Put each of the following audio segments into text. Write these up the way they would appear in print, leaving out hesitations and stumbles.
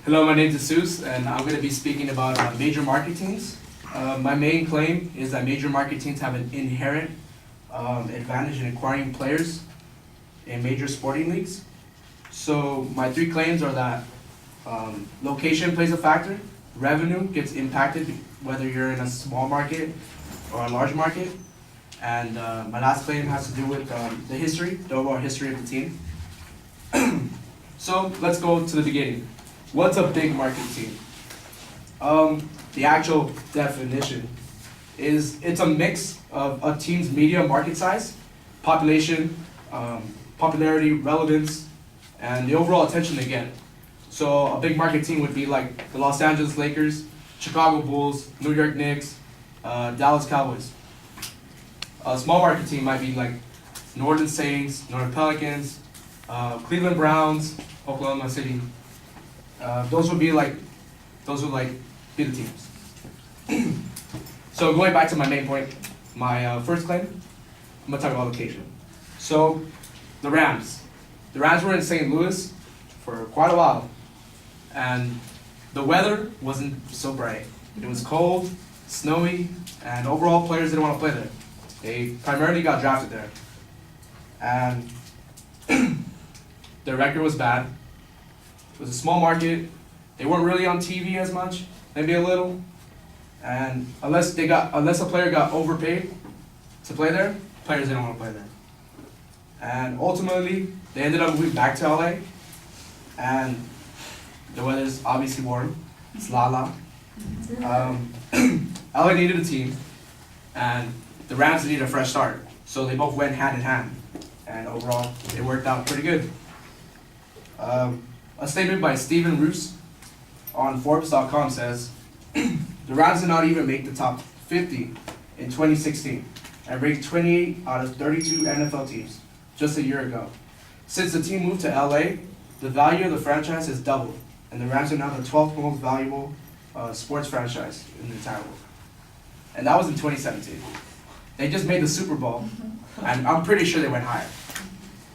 Hello, my name is Jesus, and I'm going to be speaking about major market teams. My main claim is that major market teams have an inherent advantage in acquiring players in major sporting leagues. So my three claims are that location plays a factor, revenue gets impacted whether you're in a small market or a large market, and my last claim has to do with the overall history of the team. So let's go to the beginning. What's a big market team? The actual definition is it's a mix of a team's media market size, population, popularity, relevance, and the overall attention they get. So a big market team would be like the Los Angeles Lakers, Chicago Bulls, New York Knicks, Dallas Cowboys. A small market team might be like New Orleans Saints, New York Pelicans, Cleveland Browns, Oklahoma City. Those would be be the teams. So going back to my main point, my first claim, I'm gonna talk about location. So the Rams were in St. Louis for quite a while, and the weather wasn't so bright. It was cold, snowy, and overall players didn't want to play there. They primarily got drafted there, and their record was bad. It was a small market. They weren't really on TV as much, maybe a little. And unless a player got overpaid to play there, players didn't want to play there. And ultimately, they ended up moving back to LA. And the weather's obviously warm. It's la. LA needed a team, and the Rams needed a fresh start. So they both went hand in hand. And overall, it worked out pretty good. A statement by Steven Roos on Forbes.com says, the Rams did not even make the top 50 in 2016 and ranked 28 out of 32 NFL teams just a year ago. Since the team moved to LA, the value of the franchise has doubled, and the Rams are now the 12th most valuable sports franchise in the entire world. And that was in 2017. They just made the Super Bowl, and I'm pretty sure they went higher.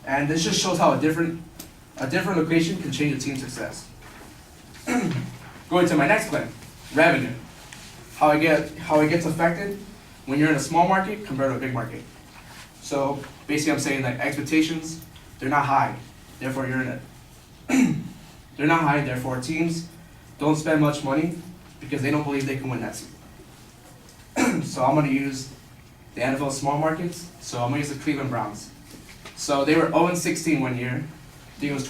And this just shows how a different location can change a team's success. Going to my next claim, revenue. How it gets affected when you're in a small market compared to a big market. So basically I'm saying that expectations, they're not high, therefore you're in it. They're not high, therefore teams don't spend much money because they don't believe they can win that season. So I'm gonna use the NFL small markets, so I'm gonna use the Cleveland Browns. So they were 0-16 one year. I think it was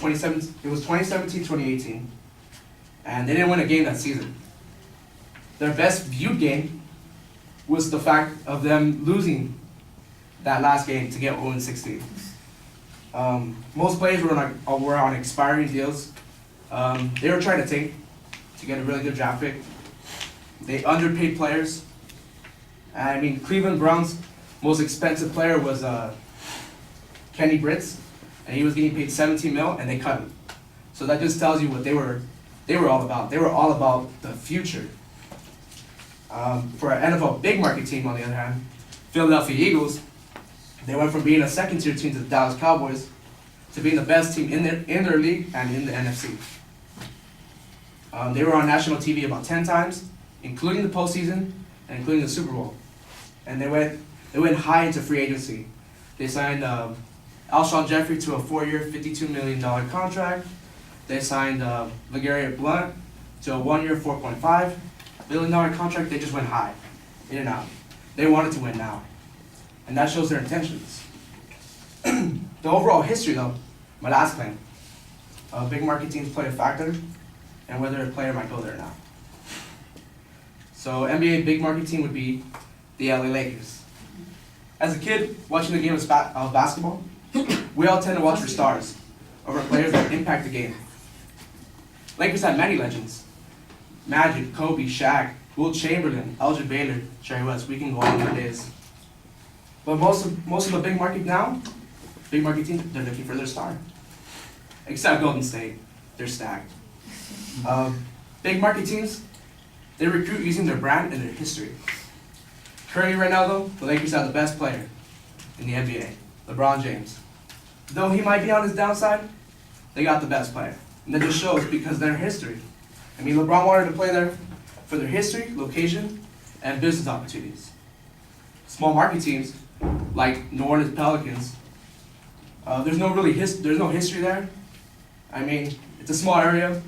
2017, 2018. And they didn't win a game that season. Their best viewed game was the fact of them losing that last game to get 0-16. Most players were on expiring deals. They were trying to tank to get a really good draft pick. They underpaid players. And I mean, Cleveland Browns' most expensive player was Kenny Britz, and he was getting paid $17 million, and they cut him. So that just tells you what they were all about. They were all about the future. For an NFL big market team, on the other hand, Philadelphia Eagles, they went from being a second-tier team to the Dallas Cowboys to being the best team in their league and in the NFC. They were on national TV about 10 times, including the postseason and including the Super Bowl. And they went high into free agency. They signed Alshon Jeffrey to a 4-year, $52 million contract. They signed LeGarrette Blount to a 1-year, $4.5 billion contract. They just went high, in and out. They wanted to win now, and that shows their intentions. The overall history, though, my last claim, big market teams play a factor, and whether a player might go there or not. So NBA big market team would be the LA Lakers. As a kid watching the game of basketball, we all tend to watch for stars over players that impact the game. Lakers had many legends: Magic, Kobe, Shaq, Wilt Chamberlain, Elgin Baylor, Jerry West. We can go on for days. But most of the big market teams, they're looking for their star. Except Golden State, they're stacked. Big market teams, they recruit using their brand and their history. Currently, right now, though, the Lakers have the best player in the NBA, LeBron James. Though he might be on his downside, they got the best player. And that just shows because their history. I mean, LeBron wanted to play there for their history, location, and business opportunities. Small market teams like New Orleans Pelicans, there's no history there. I mean, it's a small area.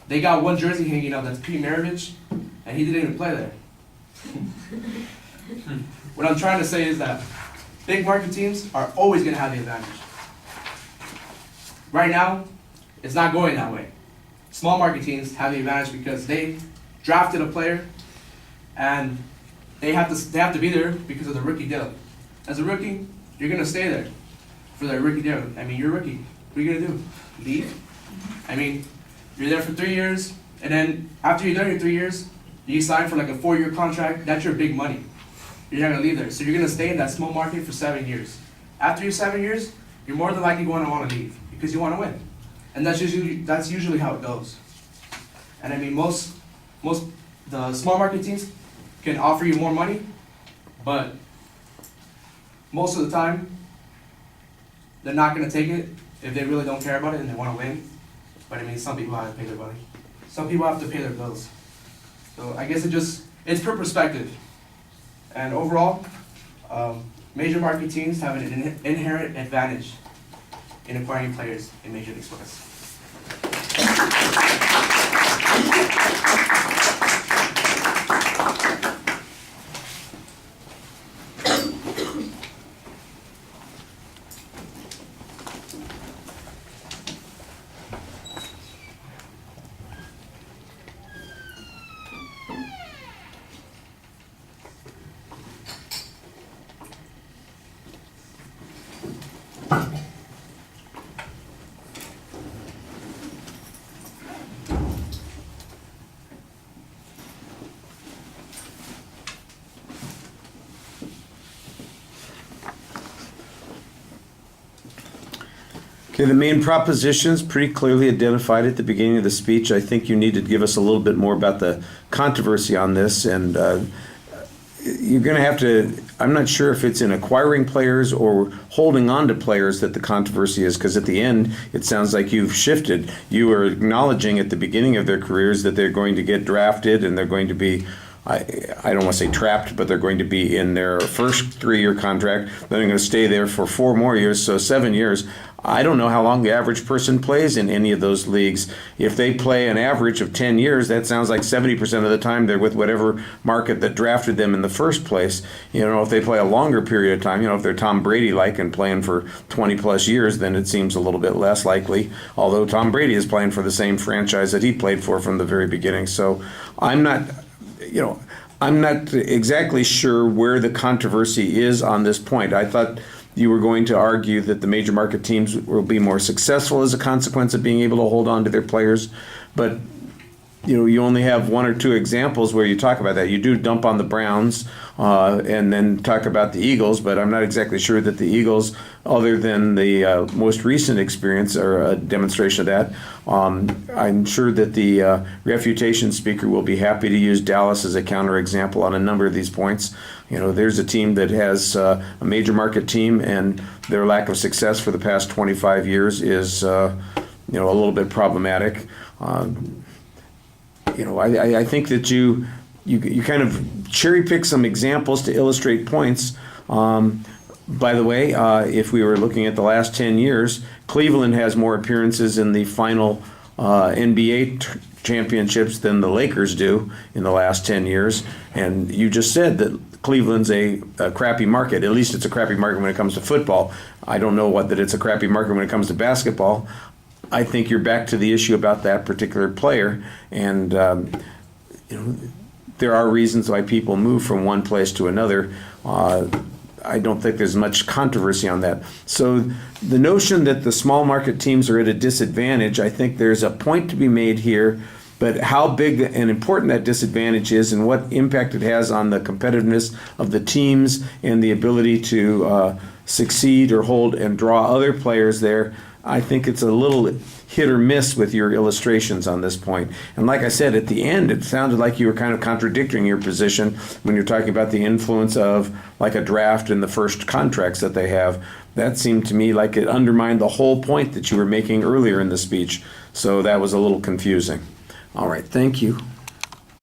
They got one jersey hanging up that's Pete Maravich, and he didn't even play there. What I'm trying to say is that big market teams are always going to have the advantage. Right now, it's not going that way. Small market teams have the advantage because they drafted a player, and they have to be there because of the rookie deal. As a rookie, you're going to stay there for their rookie deal. I mean, you're a rookie. What are you going to do? Leave? I mean, you're there for 3 years, and then after you're there in 3 years, you sign for like a 4-year contract. That's your big money. You're not going to leave there. So you're going to stay in that small market for 7 years. After your 7 years, you're more than likely going to want to leave because you want to win. And that's usually how it goes. And I mean, most the small market teams can offer you more money, but most of the time, they're not going to take it if they really don't care about it and they want to win. But I mean, some people have to pay their money. Some people have to pay their bills. So I guess it's per perspective. And overall, major market teams have an inherent advantage in acquiring players in Major League Sports. Okay, the main propositions pretty clearly identified at the beginning of the speech. I think you need to give us a little bit more about the controversy on this, and you're going to have to, I'm not sure if it's in acquiring players or holding on to players that the controversy is, because at the end it sounds like you've shifted. You were acknowledging at the beginning of their careers that they're going to get drafted and they're going to be, I don't want to say trapped, but they're going to be in their first 3-year contract. Then they're going to stay there for 4 more years, so 7 years. I don't know how long the average person plays in any of those leagues. If they play an average of 10 years, that sounds like 70% of the time they're with whatever market that drafted them in the first place. You know, if they play a longer period of time, you know, if they're Tom Brady-like and playing for 20 plus years, then it seems a little bit less likely, although Tom Brady is playing for the same franchise that he played for from the very beginning. So I'm not exactly sure where the controversy is on this point. I thought you were going to argue that the major market teams will be more successful as a consequence of being able to hold on to their players, but you know, you only have 1 or 2 examples where you talk about that. You do dump on the Browns and then talk about the Eagles, but I'm not exactly sure that the Eagles, other than the most recent experience, are a demonstration of that. I'm sure that the refutation speaker will be happy to use Dallas as a counterexample on a number of these points. You know, there's a team that has a major market team, and their lack of success for the past 25 years is, a little bit problematic. I think that you kind of cherry pick some examples to illustrate points. By the way, if we were looking at the last 10 years, Cleveland has more appearances in the final NBA championships than the Lakers do in the last 10 years. And you just said that Cleveland's a crappy market. At least it's a crappy market when it comes to football. I don't know that it's a crappy market when it comes to basketball. I think you're back to the issue about that particular player, and there are reasons why people move from one place to another. I don't think there's much controversy on that. So the notion that the small market teams are at a disadvantage, I think there's a point to be made here, but how big and important that disadvantage is and what impact it has on the competitiveness of the teams and the ability to succeed or hold and draw other players there, I think it's a little hit or miss with your illustrations on this point. And like I said, at the end, it sounded like you were kind of contradicting your position when you're talking about the influence of like a draft and the first contracts that they have. That seemed to me like it undermined the whole point that you were making earlier in the speech. So that was a little confusing. All right, thank you.